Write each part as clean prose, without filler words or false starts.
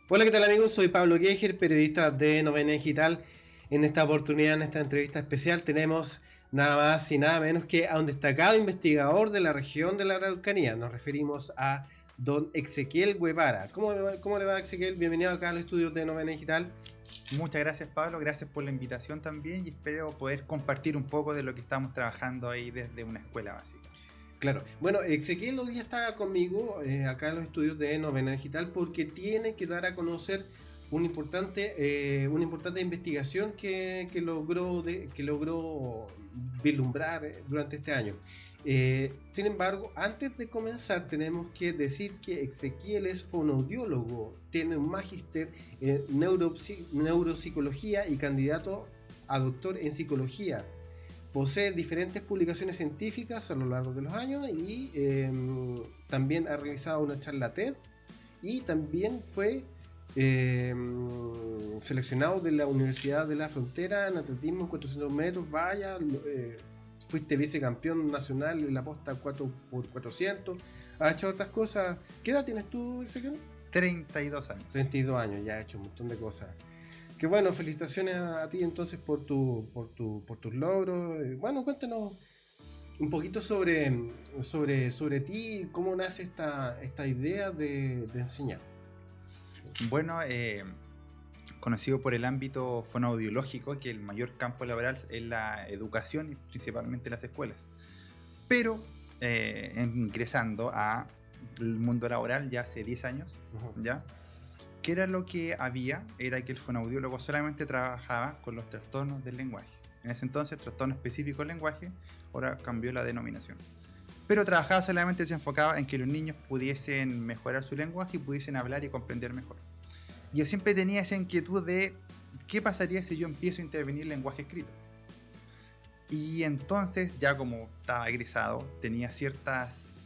Hola, ¿qué tal amigos? Soy Pablo Quejer, periodista de Novena Digital. En esta oportunidad, en esta entrevista especial, tenemos nada más y nada menos que a un destacado investigador de la región de la Araucanía. Nos referimos a don Ezequiel Guevara. ¿Cómo le va, Ezequiel? Bienvenido acá al estudio de Novena Digital. Muchas gracias, Pablo, gracias por la invitación también y espero poder compartir un poco de lo que estamos trabajando ahí desde una escuela básica. Claro. Bueno, Ezequiel hoy día está conmigo acá en los estudios de Novena Digital porque tiene que dar a conocer una importante investigación que logró vislumbrar durante este año. Sin embargo, antes de comenzar tenemos que decir que Ezequiel es fonoaudiólogo, tiene un magíster en neuropsicología y candidato a doctor en psicología. Posee diferentes publicaciones científicas a lo largo de los años y también ha realizado una charla TED y también fue seleccionado de la Universidad de la Frontera en atletismo en 400 metros. Vaya, fuiste vicecampeón nacional en la posta 4x400. Has hecho otras cosas. ¿Qué edad tienes tú, Ezequiel? 32 años. 32 años, ya has hecho un montón de cosas. Qué bueno, felicitaciones a ti entonces por tus logros. Bueno, cuéntanos un poquito sobre ti, cómo nace esta idea de enseñar. Bueno, conocido por el ámbito fonoaudiológico, que el mayor campo laboral es la educación y principalmente las escuelas. Pero ingresando al mundo laboral ya hace 10 años, ¿ya? ¿Qué era lo que había? Era que el fonoaudiólogo solamente trabajaba con los trastornos del lenguaje. En ese entonces, trastorno específico del lenguaje, ahora cambió la denominación. Pero trabajaba solamente, se enfocaba en que los niños pudiesen mejorar su lenguaje y pudiesen hablar y comprender mejor. Y yo siempre tenía esa inquietud de qué pasaría si yo empiezo a intervenir el lenguaje escrito. Y entonces, ya como estaba egresado, tenía ciertas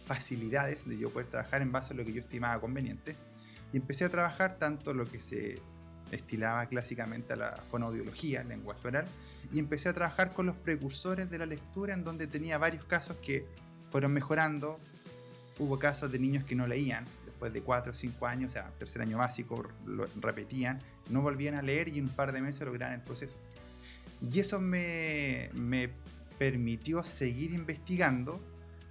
facilidades de yo poder trabajar en base a lo que yo estimaba conveniente. Y empecé a trabajar tanto lo que se estilaba clásicamente a la fonoaudiología, el lenguaje oral, y empecé a trabajar con los precursores de la lectura, en donde tenía varios casos que fueron mejorando. Hubo casos de niños que no leían, después de 4 o 5 años, o sea, tercer año básico, lo repetían, no volvían a leer y en un par de meses lograban el proceso. Y eso me permitió seguir investigando,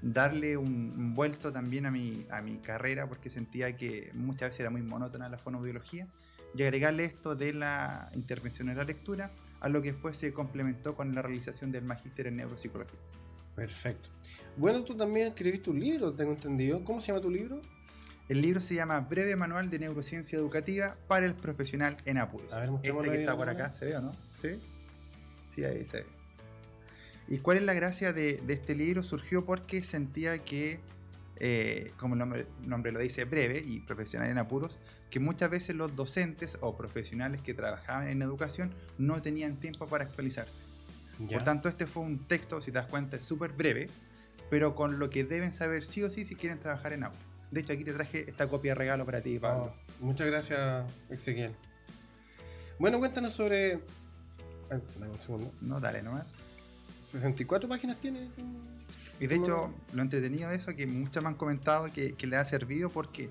darle un vuelto también a mi carrera, porque sentía que muchas veces era muy monótona la fonoaudiología, y agregarle esto de la intervención en la lectura, a lo que después se complementó con la realización del magíster en neuropsicología. Perfecto. Bueno, tú también escribiste un libro, tengo entendido. ¿Cómo se llama tu libro? El libro se llama Breve Manual de Neurociencia Educativa para el Profesional en Apuros. A ver, mostrémoslo Que ahí, está por acá, ¿se ve o no? ¿Sí? Sí, ahí se ve. ¿Y cuál es la gracia de este libro? Surgió porque sentía que, como el nombre lo dice, breve y profesional en apuros, que muchas veces los docentes o profesionales que trabajaban en educación no tenían tiempo para actualizarse. Ya. Por tanto, este fue un texto, si te das cuenta, es súper breve, pero con lo que deben saber sí o sí si quieren trabajar en aula. De hecho, aquí te traje esta copia de regalo para ti, Pablo. Muchas gracias, Ezequiel. Bueno, cuéntanos sobre... Dame un segundo. No, dale nomás. 64 páginas tiene. Y de hecho, lo entretenido de eso, que muchos me han comentado que le ha servido porque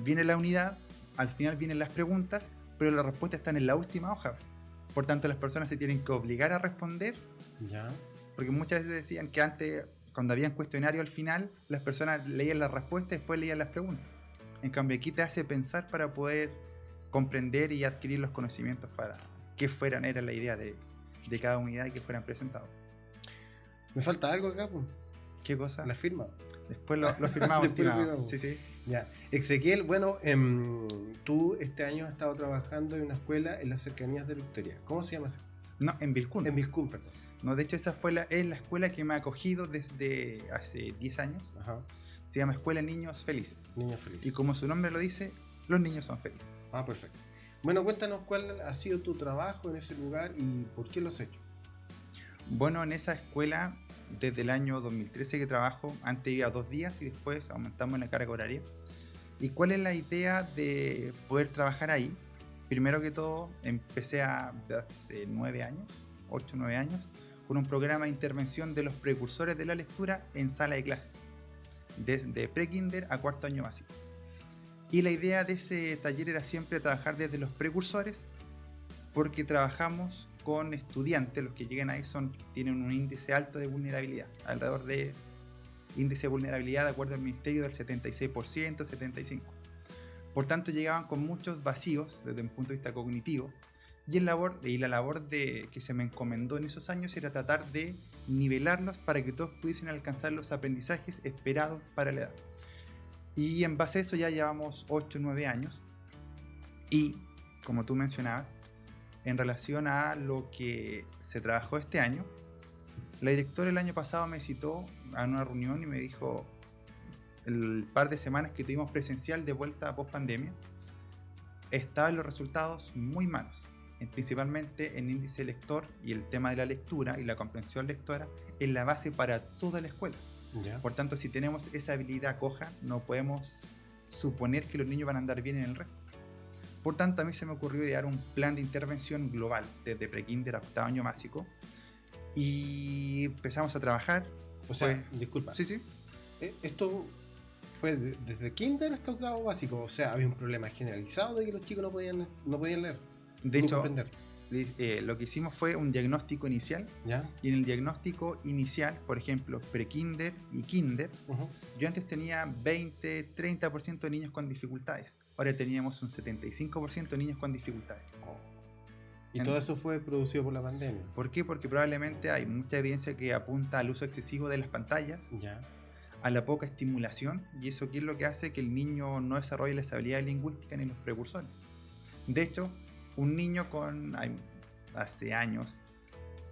viene la unidad, al final vienen las preguntas, pero las respuestas están en la última hoja. Por tanto, las personas se tienen que obligar a responder. Ya. Porque muchas veces decían que antes, cuando había un cuestionario al final, las personas leían las respuestas y después leían las preguntas. En cambio, aquí te hace pensar para poder comprender y adquirir los conocimientos para que era la idea de cada unidad y que fueran presentados. Me falta algo acá, pues. ¿Qué cosa? La firma. Después lo firmamos, estimado. Sí, sí. Ya. Ezequiel, bueno, tú este año has estado trabajando en una escuela en las cercanías de Victoria. ¿Cómo se llama esa? No, en Vilcún. En Vilcún, perdón. No, de hecho esa es la escuela que me ha acogido desde hace 10 años. Ajá. Se llama Escuela Niños Felices. Niños Felices. Y como su nombre lo dice, los niños son felices. Ah, perfecto. Bueno, cuéntanos cuál ha sido tu trabajo en ese lugar y por qué lo has hecho. Bueno, en esa escuela, desde el año 2013 que trabajo, antes iba 2 días y después aumentamos la carga horaria. ¿Y cuál es la idea de poder trabajar ahí? Primero que todo, empecé hace 9 años, 8 o 9 años, con un programa de intervención de los precursores de la lectura en sala de clases, desde pre-kinder a 4º año básico. Y la idea de ese taller era siempre trabajar desde los precursores, porque trabajamos con estudiantes, los que llegan ahí tienen un índice alto de vulnerabilidad, alrededor de índice de vulnerabilidad de acuerdo al ministerio del 76%, 75%. Por tanto llegaban con muchos vacíos desde un punto de vista cognitivo, y la labor que se me encomendó en esos años era tratar de nivelarlos para que todos pudiesen alcanzar los aprendizajes esperados para la edad. Y en base a eso ya llevamos 8 o 9 años, y como tú mencionabas, en relación a lo que se trabajó este año, la directora el año pasado me citó a una reunión y me dijo, el par de semanas que tuvimos presencial de vuelta post pandemia, estaban los resultados muy malos, principalmente en índice lector, y el tema de la lectura y la comprensión lectora es la base para toda la escuela. Ya. Por tanto, si tenemos esa habilidad coja, no podemos suponer que los niños van a andar bien en el resto. Por tanto, a mí se me ocurrió idear un plan de intervención global desde prekinder a octavo año básico, y empezamos a trabajar. O sea, disculpa. Sí. Esto fue desde kinder hasta octavo básico. O sea, había un problema generalizado de que los chicos no podían leer. De hecho, comprender. Lo que hicimos fue un diagnóstico inicial. ¿Ya? Y en el diagnóstico inicial, por ejemplo, prekinder y kinder, yo antes tenía 20-30% de niños con dificultades. Ahora teníamos un 75% de niños con dificultades. Y todo eso fue producido por la pandemia. ¿Por qué? Porque probablemente hay mucha evidencia que apunta al uso excesivo de las pantallas, ya, a la poca estimulación, y eso ¿qué es lo que hace? Que el niño no desarrolle las habilidades lingüísticas ni los precursores. De hecho, un niño hace años,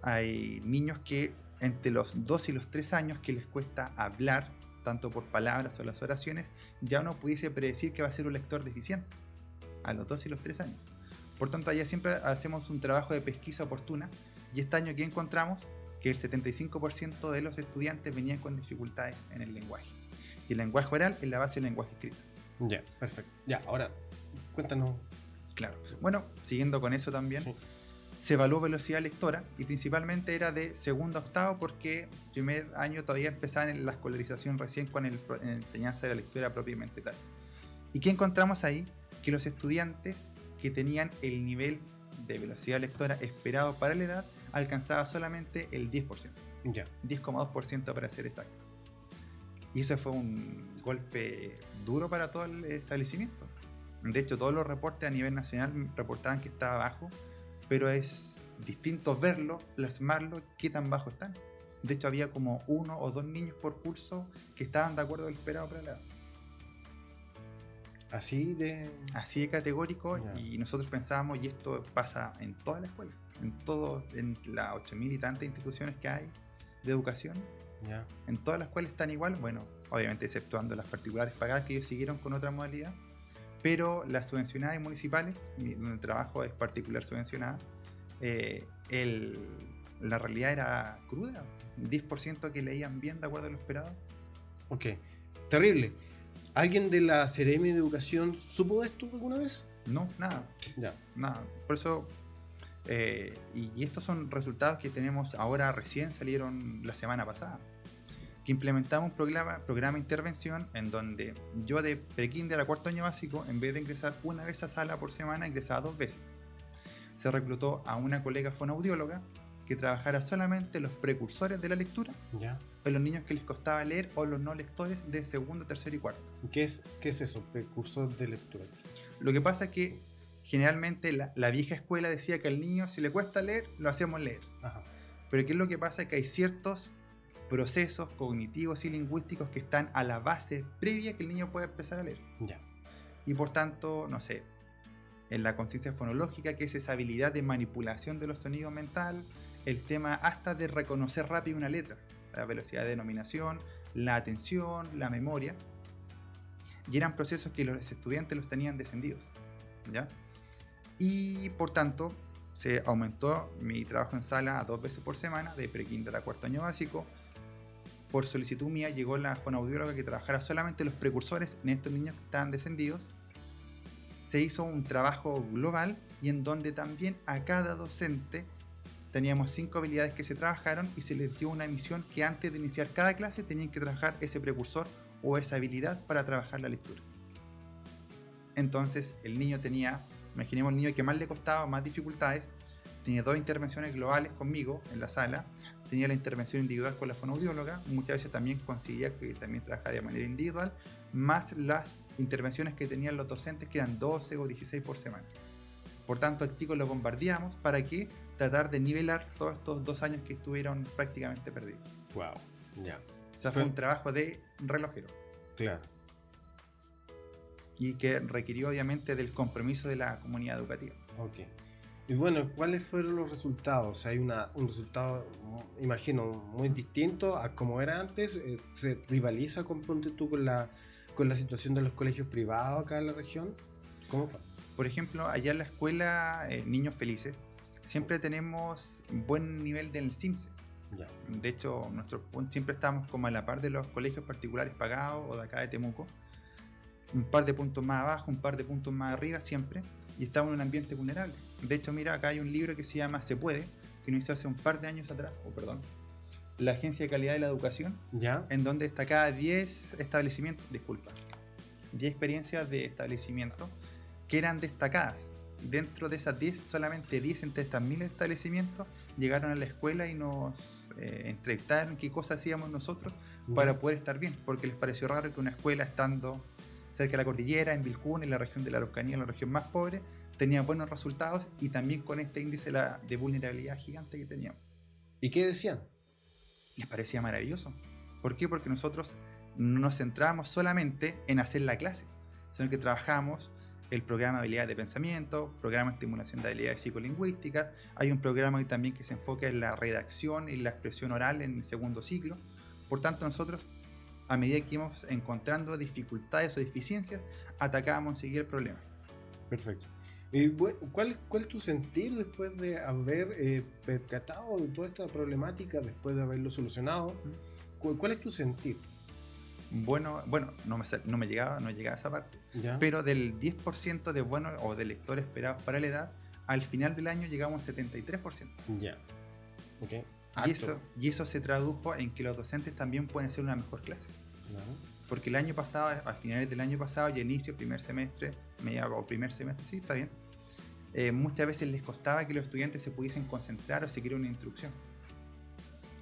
hay niños que entre los 2 y los 3 años que les cuesta hablar, tanto por palabras o las oraciones, ya uno pudiese predecir que va a ser un lector deficiente a los 2 y los 3 años. Por tanto, allá siempre hacemos un trabajo de pesquisa oportuna, y este año que encontramos que el 75% de los estudiantes venían con dificultades en el lenguaje. Y el lenguaje oral es la base del lenguaje escrito. Ya, perfecto. Ya, ahora, cuéntanos. Claro. Bueno, siguiendo con eso también, Sí. se evaluó velocidad lectora, y principalmente era de segundo a octavo, porque primer año todavía empezaban en la escolarización recién con en enseñanza de la lectura propiamente tal. ¿Y qué encontramos ahí? Que los estudiantes que tenían el nivel de velocidad lectora esperado para la edad alcanzaba solamente el 10%. Ya. 10,2% para ser exacto. Y eso fue un golpe duro para todo el establecimiento. De hecho, todos los reportes a nivel nacional reportaban que estaba bajo, pero es distinto verlo, plasmarlo, qué tan bajo están. De hecho, había como 1 o 2 niños por curso que estaban de acuerdo con lo esperado para la edad. Así de Categórico. Ya. Y nosotros pensábamos, y esto pasa en toda la escuela, en las 8.000 y tantas instituciones que hay de educación, Ya. en todas las escuelas están igual, bueno, obviamente exceptuando las particulares pagadas que ellos siguieron con otra modalidad, pero las subvencionadas y municipales, donde el trabajo es particular subvencionada, la realidad era cruda, 10% que leían bien de acuerdo a lo esperado. Ok. Terrible. ¿Alguien de la Seremi de Educación supo de esto alguna vez? No, nada. Ya. Nada. Por eso, y estos son resultados que tenemos ahora, recién salieron la semana pasada, que implementamos un programa de intervención en donde yo de prekinder a cuarto año básico, en vez de ingresar una vez a sala por semana, ingresaba 2 veces. Se reclutó a una colega fonoaudióloga que trabajara solamente los precursores de la lectura, Ya. o los niños que les costaba leer, o los no lectores de segundo, tercero y cuarto. ¿Qué es eso? Cursos de lectura. Lo que pasa es que generalmente la vieja escuela decía que al niño, si le cuesta leer, lo hacemos leer. Ajá. Pero ¿qué es lo que pasa? Que hay ciertos procesos cognitivos y lingüísticos que están a la base previa que el niño pueda empezar a leer. Ya. Y por tanto, no sé, en la conciencia fonológica, que es esa habilidad de manipulación de los sonidos mental, el tema hasta de reconocer rápido una letra, la velocidad de denominación, la atención, la memoria, y eran procesos que los estudiantes los tenían descendidos, ¿ya? Y por tanto se aumentó mi trabajo en sala a 2 veces por semana, de prekinder a cuarto año básico. Por solicitud mía llegó la fonoaudióloga que trabajara solamente los precursores en estos niños que estaban descendidos. Se hizo un trabajo global, y en donde también a cada docente teníamos 5 habilidades que se trabajaron, y se les dio una misión que antes de iniciar cada clase tenían que trabajar ese precursor o esa habilidad para trabajar la lectura. Entonces el niño tenía, imaginemos el niño que más le costaba, más dificultades, tenía 2 intervenciones globales conmigo en la sala, tenía la intervención individual con la fonoaudióloga, muchas veces también conseguía que también trabajara de manera individual, más las intervenciones que tenían los docentes, que eran 12 o 16 por semana. Por tanto, al chico lo bombardeamos para que tratar de nivelar todos estos 2 años que estuvieron prácticamente perdidos. Wow, ya. O sea, fue un trabajo de relojero. Claro. Y que requirió obviamente del compromiso de la comunidad educativa. Ok. Y bueno, ¿cuáles fueron los resultados? O sea, hay un resultado, imagino, muy distinto a como era antes. ¿Se rivaliza ponte tú con la situación de los colegios privados acá en la región? ¿Cómo fue? Por ejemplo, allá en la escuela Niños Felices, siempre tenemos buen nivel del CIMSE. Ya. De hecho, siempre estamos como a la par de los colegios particulares pagados o de acá de Temuco. Un par de puntos más abajo, un par de puntos más arriba siempre, y estamos en un ambiente vulnerable. De hecho, mira, acá hay un libro que se llama Se Puede, que nos hizo hace un par de años atrás, la Agencia de Calidad de la Educación, ¿ya? En donde destacaba 10 establecimientos, 10 experiencias de establecimientos que eran destacadas. Dentro de esas 10, solamente 10 entre estas 1000 establecimientos llegaron a la escuela y nos entrevistaron qué cosas hacíamos nosotros para poder estar bien, porque les pareció raro que una escuela estando cerca de la cordillera, en Vilcún, en la región de la Araucanía, en la región más pobre, tenía buenos resultados y también con este índice de vulnerabilidad gigante que teníamos. ¿Y qué decían? Les parecía maravilloso. ¿Por qué? Porque nosotros no nos centrábamos solamente en hacer la clase, sino que trabajamos el programa de habilidades de pensamiento, programa de estimulación de habilidades psicolingüísticas. Hay un programa también que se enfoca en la redacción y la expresión oral en el segundo ciclo. Por tanto, nosotros, a medida que íbamos encontrando dificultades o deficiencias, atacábamos enseguida el problema. Perfecto. Y ¿cuál es tu sentir después de haber percatado de toda esta problemática, después de haberlo solucionado? ¿Cuál es tu sentir? Bueno, no llegaba a esa parte. ¿Ya? Pero del 10% de buenos o de lectores esperados para la edad, al final del año llegamos al 73%. Ya. Ok. Y eso se tradujo en que los docentes también pueden hacer una mejor clase. Claro. Porque el año pasado, a finales del año pasado y inicio, primer semestre, sí, está bien. Muchas veces les costaba que los estudiantes se pudiesen concentrar o seguir una instrucción.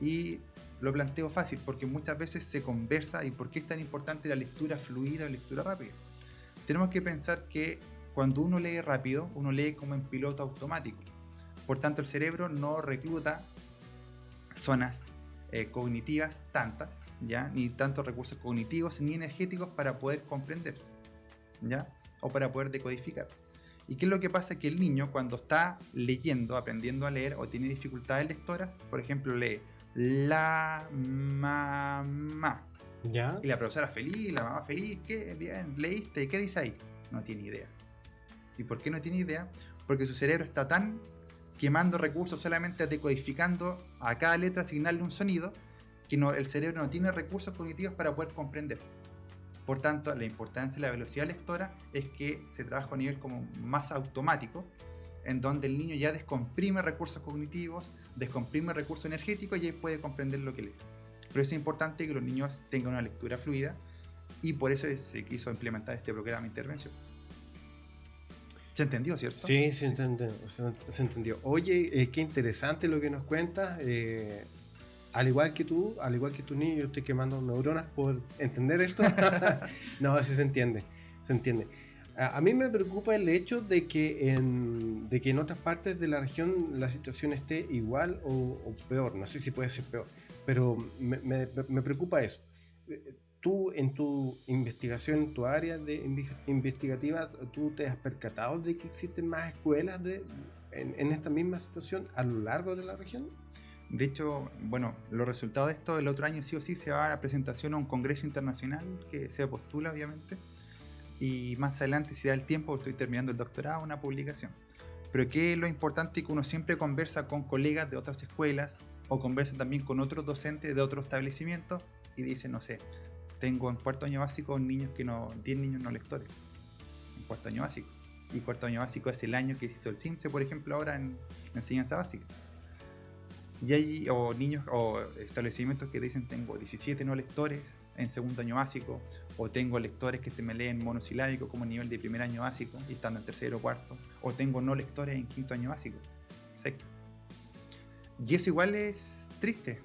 Y lo planteo fácil, porque muchas veces se conversa y por qué es tan importante la lectura fluida o lectura rápida. Tenemos que pensar que cuando uno lee rápido, uno lee como en piloto automático. Por tanto, el cerebro no recluta zonas cognitivas tantas, ¿ya? Ni tantos recursos cognitivos ni energéticos para poder comprender, ¿ya? O para poder decodificar. ¿Y qué es lo que pasa? Que el niño, cuando está leyendo, aprendiendo a leer o tiene dificultades lectoras, por ejemplo, lee la mamá. ¿Ya? Y la profesora feliz, la mamá feliz, ¿qué? Bien, leíste, ¿qué dice ahí? No tiene idea. ¿Y por qué no tiene idea? Porque su cerebro está tan quemando recursos solamente decodificando a cada letra, asignarle un sonido, que el cerebro no tiene recursos cognitivos para poder comprender. Por tanto, la importancia de la velocidad lectora es que se trabaja a nivel como más automático, en donde el niño ya descomprime recursos cognitivos, descomprime recursos energéticos y ahí puede comprender lo que lee. Pero es importante que los niños tengan una lectura fluida y por eso se quiso implementar este programa de intervención. ¿Se entendió, cierto? Sí, se entendió. Oye, qué interesante lo que nos cuentas. Al igual que tú, al igual que tu niño, yo estoy quemando neuronas por entender esto. No, sí se entiende. A mí me preocupa el hecho de que en otras partes de la región la situación esté igual o peor. No sé si puede ser peor, pero me preocupa eso. Tú, en tu investigación, en tu área investigativa, ¿tú te has percatado de que existen más escuelas en esta misma situación a lo largo de la región? De hecho, bueno, los resultados de esto el otro año sí o sí se va a la presentación a un congreso internacional que se postula, obviamente, y más adelante, si da el tiempo, estoy terminando el doctorado, una publicación. Pero que es lo importante, que uno siempre conversa con colegas de otras escuelas o conversa también con otros docentes de otros establecimientos y dicen, no sé, tengo en cuarto año básico 10 niños no lectores en cuarto año básico, y cuarto año básico es el año que se hizo el CIMSE, por ejemplo, ahora en enseñanza básica. Y hay niños o establecimientos que dicen tengo 17 no lectores en segundo año básico, o tengo lectores que me leen monosilábico como nivel de primer año básico y estando en tercero o cuarto, o tengo no lectores en quinto año básico, sexto. Y eso igual es triste,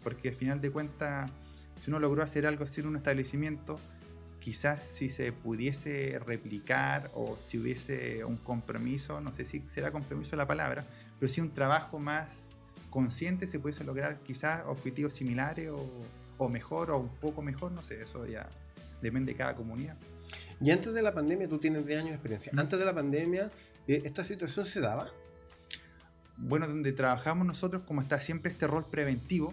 porque al final de cuentas, si uno logró hacer algo así en un establecimiento, quizás si se pudiese replicar o si hubiese un compromiso, no sé si será compromiso la palabra, pero si un trabajo más consciente se pudiese lograr quizás objetivos similares o mejor o un poco mejor, no sé, eso ya depende de cada comunidad. Y antes de la pandemia, tú tienes 10 años de experiencia, antes de la pandemia, ¿esta situación se daba? Bueno, donde trabajamos nosotros, como está siempre este rol preventivo,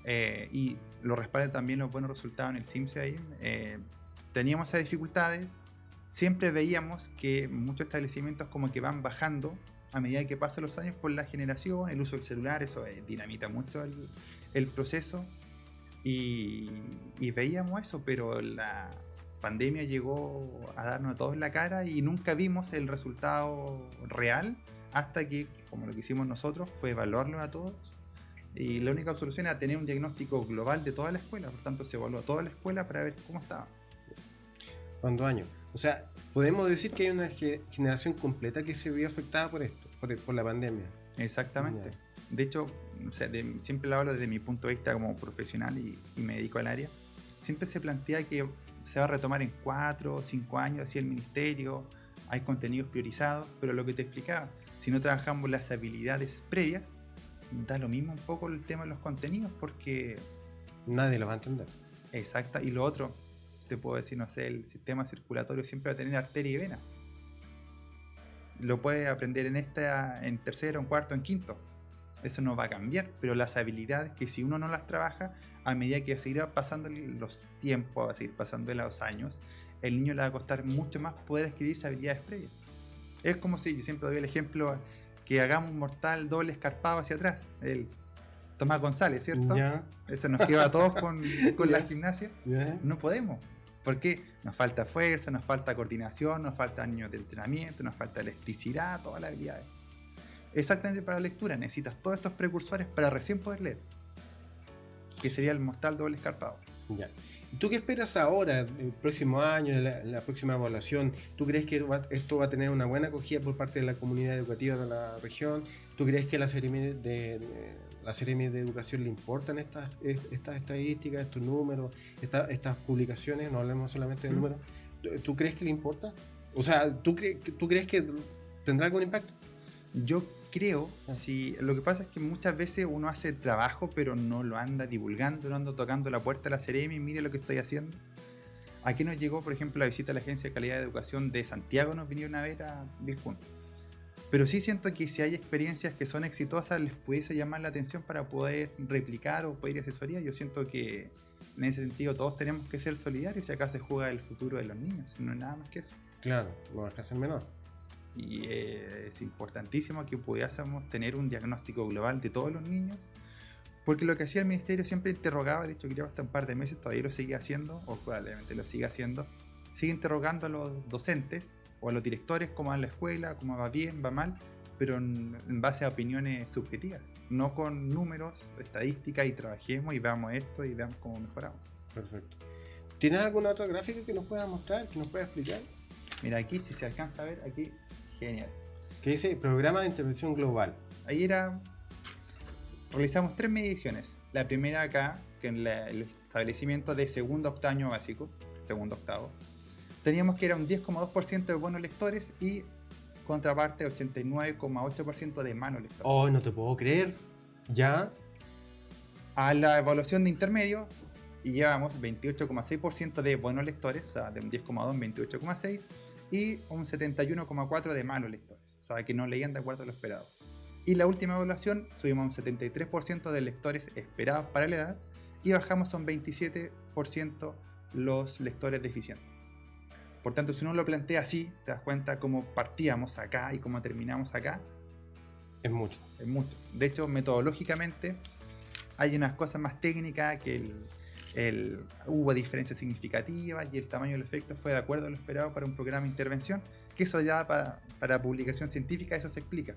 y lo respaldan también los buenos resultados en el CIMSE ahí, teníamos esas dificultades, siempre veíamos que muchos establecimientos como que van bajando a medida que pasan los años por la generación, el uso del celular, eso dinamita mucho el proceso, y veíamos eso, pero la pandemia llegó a darnos a todos en la cara y nunca vimos el resultado real hasta que, como lo que hicimos nosotros, fue evaluarlo a todos. Y la única solución era tener un diagnóstico global de toda la escuela, por tanto se evaluó toda la escuela para ver cómo estaba. Fueron 2 años. O sea, podemos decir que hay una generación completa que se vio afectada por esto, por la pandemia. Exactamente. Yeah. De hecho, o sea, siempre lo hablo desde mi punto de vista como profesional y me dedico al área. Siempre se plantea que se va a retomar en 4 o 5 años, así el ministerio, hay contenidos priorizados, pero lo que te explicaba, si no trabajamos las habilidades previas, da lo mismo un poco el tema de los contenidos porque nadie lo va a entender. Exacto. Y lo otro, te puedo decir, no sé, el sistema circulatorio siempre va a tener arteria y vena. Lo puedes aprender en tercero, en cuarto, en quinto. Eso no va a cambiar, pero las habilidades que si uno no las trabaja, a medida que seguirá pasando los tiempos, va a seguir pasando los años, el niño le va a costar mucho más poder adquirir esas habilidades previas. Es como si, yo siempre doy el ejemplo, que hagamos un mortal doble escarpado hacia atrás, el Tomás González, ¿cierto? Yeah. Eso nos lleva a todos con la gimnasia. Yeah. No podemos, porque nos falta fuerza, nos falta coordinación, nos falta años de entrenamiento, nos falta electricidad, todas las habilidades. Exactamente para la lectura necesitas todos estos precursores para recién poder leer, que sería el mortal doble escarpado. Yeah. ¿Tú qué esperas ahora, el próximo año, la próxima evaluación? ¿Tú crees que esto va a tener una buena acogida por parte de la comunidad educativa de la región? ¿Tú crees que a la Seremi de Educación le importan estas estadísticas, estos números, estas publicaciones? No hablemos solamente de números. ¿Tú crees que le importa? O sea, ¿tú crees que tendrá algún impacto? Yo creo, sí. Lo que pasa es que muchas veces uno hace el trabajo pero no lo anda divulgando, no anda tocando la puerta de la Seremi, mire lo que estoy haciendo. Aquí nos llegó, por ejemplo, la visita a la Agencia de Calidad de Educación de Santiago, nos vinieron a ver a Vilcún. Pero sí siento que si hay experiencias que son exitosas, les pudiese llamar la atención para poder replicar o pedir asesoría. Yo siento que en ese sentido todos tenemos que ser solidarios y acá se juega el futuro de los niños, no es nada más que eso. Claro, no deja de ser menor. Y es importantísimo que pudiésemos tener un diagnóstico global de todos los niños, porque lo que hacía el ministerio siempre interrogaba, de hecho creo hasta un par de meses todavía lo sigue haciendo, o probablemente lo siga haciendo, sigue interrogando a los docentes o a los directores cómo va la escuela, cómo va bien, va mal, pero en base a opiniones subjetivas, no con números, estadísticas, y trabajemos y veamos esto y veamos cómo mejoramos. Perfecto. ¿Tienes alguna otra gráfica que nos puedas mostrar, que nos puedas explicar? Mira, aquí si se alcanza a ver, aquí, genial. ¿Qué dice? Programa de intervención global. Ahí realizamos 3 mediciones. La primera acá, que en el establecimiento de segundo octavo año básico, segundo octavo, teníamos que era un 10,2% de buenos lectores y contraparte 89,8% de malos lectores. Oh, no te puedo creer. ¿Ya? A la evaluación de intermedios y llevamos 28,6% de buenos lectores, o sea, de un 10,2 en 28,6, y un 71,4 de malos lectores, o sea, que no leían de acuerdo a lo esperado. Y la última evaluación subimos un 73% de lectores esperados para la edad y bajamos a un 27% los lectores deficientes. Por tanto, si uno lo plantea así, te das cuenta cómo partíamos acá y cómo terminamos acá. Es mucho. Es mucho. De hecho, metodológicamente hay unas cosas más técnicas que hubo diferencias significativas y el tamaño del efecto fue de acuerdo a lo esperado para un programa de intervención, que eso ya para publicación científica eso se explica.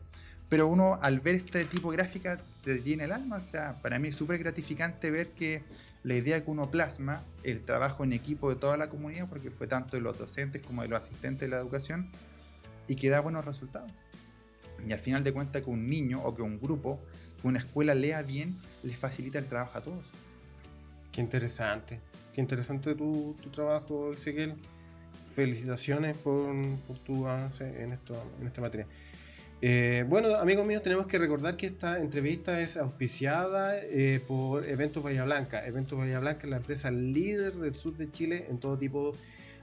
Pero uno al ver este tipo de gráfica te llena el alma, o sea, para mí es súper gratificante ver que la idea que uno plasma, el trabajo en equipo de toda la comunidad, porque fue tanto de los docentes como de los asistentes de la educación, y que da buenos resultados. Y al final de cuentas que un niño o que un grupo, que una escuela lea bien, les facilita el trabajo a todos. Qué interesante tu trabajo, Ezequiel. Felicitaciones por tu avance en esta materia. Bueno, amigos míos, tenemos que recordar que esta entrevista es auspiciada por Eventos Bahía Blanca. Eventos Bahía Blanca es la empresa líder del sur de Chile en todo tipo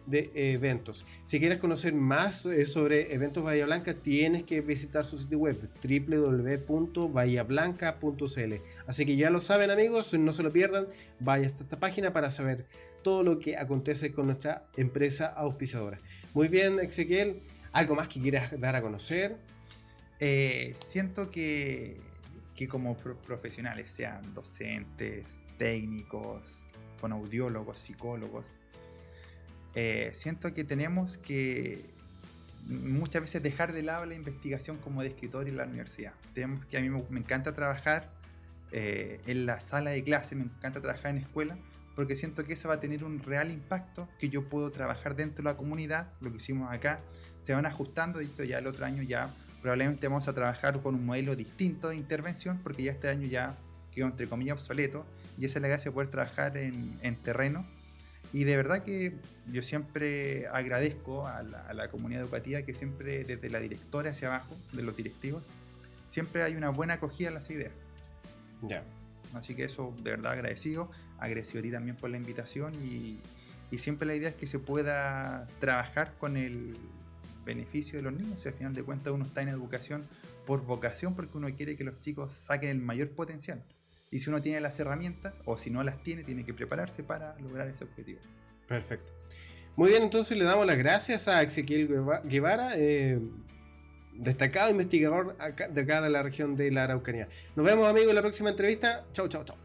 de eventos. Si quieres conocer más sobre Eventos Bahía Blanca, tienes que visitar su sitio web www.bahiablanca.cl. Así que ya lo saben, amigos, no se lo pierdan, vaya hasta esta página para saber todo lo que acontece con nuestra empresa auspiciadora. Muy bien, Ezequiel, ¿algo más que quieras dar a conocer? Siento que como profesionales, sean docentes, técnicos, fonoaudiólogos, psicólogos, siento que tenemos que muchas veces dejar de lado la investigación como de escritorio en la universidad. A mí me encanta trabajar en la sala de clase, me encanta trabajar en escuela, porque siento que eso va a tener un real impacto, que yo puedo trabajar dentro de la comunidad. Lo que hicimos acá, se van ajustando, y esto ya el otro año ya probablemente vamos a trabajar con un modelo distinto de intervención, porque ya este año ya quedó entre comillas obsoleto, y esa es la gracia de poder trabajar en terreno. Y de verdad que yo siempre agradezco a la comunidad educativa, que siempre desde la directora hacia abajo, de los directivos, siempre hay una buena acogida a las ideas. Ya. Así que eso, de verdad agradecido a ti también por la invitación, y siempre la idea es que se pueda trabajar con el beneficio de los niños. Y al final de cuentas uno está en educación por vocación, porque uno quiere que los chicos saquen el mayor potencial. Y si uno tiene las herramientas, o si no las tiene que prepararse para lograr ese objetivo. Perfecto. Muy bien, entonces le damos las gracias a Ezequiel Guevara, destacado investigador de acá de la región de la Araucanía. Nos vemos, amigos, en la próxima entrevista. Chau, chau, chau.